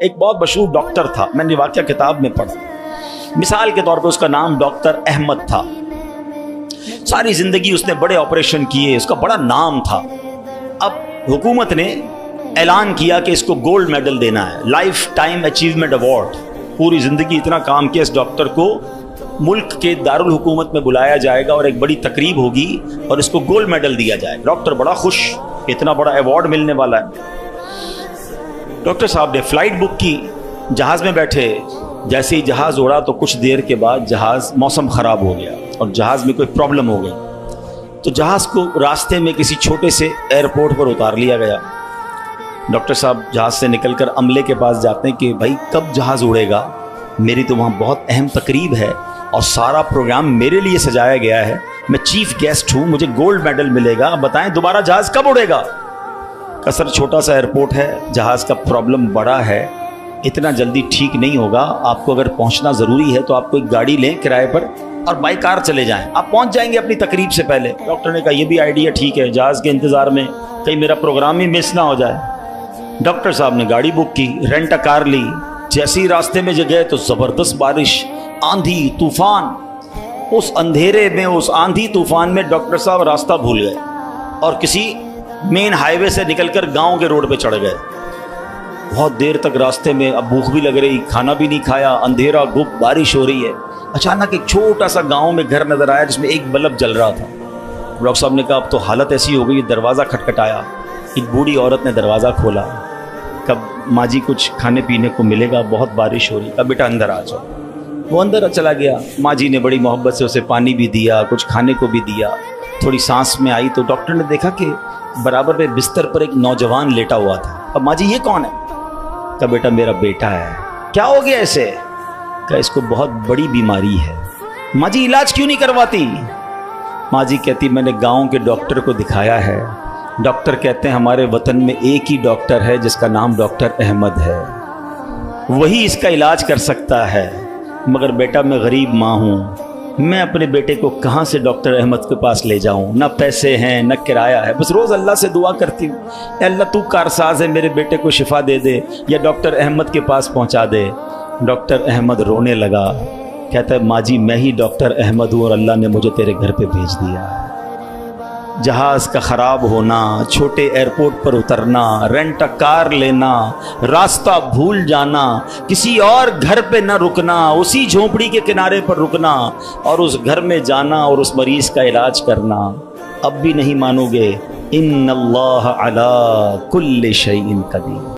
ایک بہت مشہور ڈاکٹر تھا، میں نے واقعہ کتاب میں پڑھا. مثال کے طور پہ اس کا نام ڈاکٹر احمد تھا. ساری زندگی اس نے بڑے آپریشن کیے، اس کا بڑا نام تھا. اب حکومت نے اعلان کیا کہ اس کو گولڈ میڈل دینا ہے، لائف ٹائم اچیومنٹ ایوارڈ. پوری زندگی اتنا کام کیا، اس ڈاکٹر کو ملک کے دارالحکومت میں بلایا جائے گا اور ایک بڑی تقریب ہوگی اور اس کو گولڈ میڈل دیا جائے گا. ڈاکٹر بڑا خوش، اتنا بڑا ایوارڈ ملنے والا ہے. ڈاکٹر صاحب نے فلائٹ بک کی، جہاز میں بیٹھے. جیسے ہی جہاز اڑا تو کچھ دیر کے بعد جہاز موسم خراب ہو گیا اور جہاز میں کوئی پرابلم ہو گئی. تو جہاز کو راستے میں کسی چھوٹے سے ایئرپورٹ پر اتار لیا گیا. ڈاکٹر صاحب جہاز سے نکل کر عملے کے پاس جاتے ہیں کہ بھائی کب جہاز اڑے گا، میری تو وہاں بہت اہم تقریب ہے اور سارا پروگرام میرے لیے سجایا گیا ہے، میں چیف گیسٹ ہوں، مجھے گولڈ میڈل ملے گا، بتائیں دوبارہ جہاز کب اڑے گا. کثر چھوٹا سا ایئرپورٹ ہے، جہاز کا پرابلم بڑا ہے، اتنا جلدی ٹھیک نہیں ہوگا. آپ کو اگر پہنچنا ضروری ہے تو آپ کو ایک گاڑی لیں کرائے پر اور بائی کار چلے جائیں، آپ پہنچ جائیں گے اپنی تقریب سے پہلے. ڈاکٹر نے کہا یہ بھی آئیڈیا ٹھیک ہے، جہاز کے انتظار میں کہیں میرا پروگرام ہی مس نہ ہو جائے. ڈاکٹر صاحب نے گاڑی بک کی، رینٹ کار لی. جیسے ہی راستے میں گئے تو زبردست بارش، آندھی طوفان. اس اندھیرے میں، اس آندھی طوفان میں ڈاکٹر صاحب راستہ بھول گئے اور کسی مین ہائی وے سے نکل کر گاؤں کے روڈ پہ چڑھ گئے. بہت دیر تک راستے میں، اب بھوک بھی لگ رہی، کھانا بھی نہیں کھایا، اندھیرا گپ، بارش ہو رہی ہے. اچانک ایک چھوٹا سا گاؤں میں گھر نظر آیا جس میں ایک بلب جل رہا تھا. ڈاکٹر صاحب نے کہا اب تو حالت ایسی ہو گئی، دروازہ کھٹکھٹایا. ایک بوڑھی عورت نے دروازہ کھولا. کب ماں جی کچھ کھانے پینے کو ملے گا، بہت بارش ہو رہی. کب بیٹا اندر آ جاؤ. وہ اندر چلا گیا. ماں جی نے بڑی محبت سے اسے پانی بھی دیا، کچھ کھانے کو بھی دیا. تھوڑی سانس میں آئی تو ڈاکٹر نے دیکھا کہ برابر میں بستر پر ایک نوجوان لیٹا ہوا تھا. اب ماں جی یہ کون ہے؟ کہا بیٹا میرا بیٹا ہے. کیا ہو گیا اسے؟ کہا اس کو بہت بڑی بیماری ہے. ماں جی علاج کیوں نہیں کرواتی؟ ماں جی کہتی میں نے گاؤں کے ڈاکٹر کو دکھایا ہے، ڈاکٹر کہتے ہیں ہمارے وطن میں ایک ہی ڈاکٹر ہے جس کا نام ڈاکٹر احمد ہے، وہی اس کا علاج کر سکتا ہے. مگر بیٹا میں غریب ماں ہوں، میں اپنے بیٹے کو کہاں سے ڈاکٹر احمد کے پاس لے جاؤں؟ نہ پیسے ہیں نہ کرایہ ہے. بس روز اللہ سے دعا کرتی ہوں، اے اللہ تو کارساز ہے، میرے بیٹے کو شفا دے دے یا ڈاکٹر احمد کے پاس پہنچا دے. ڈاکٹر احمد رونے لگا. کہتا ہے ماں جی میں ہی ڈاکٹر احمد ہوں اور اللہ نے مجھے تیرے گھر پہ بھیج دیا. جہاز کا خراب ہونا، چھوٹے ایئرپورٹ پر اترنا، رینٹ کار لینا، راستہ بھول جانا، کسی اور گھر پہ نہ رکنا، اسی جھونپڑی کے کنارے پر رکنا اور اس گھر میں جانا اور اس مریض کا علاج کرنا. اب بھی نہیں مانو گے؟ ان اللہ علی کل شیء قدیر.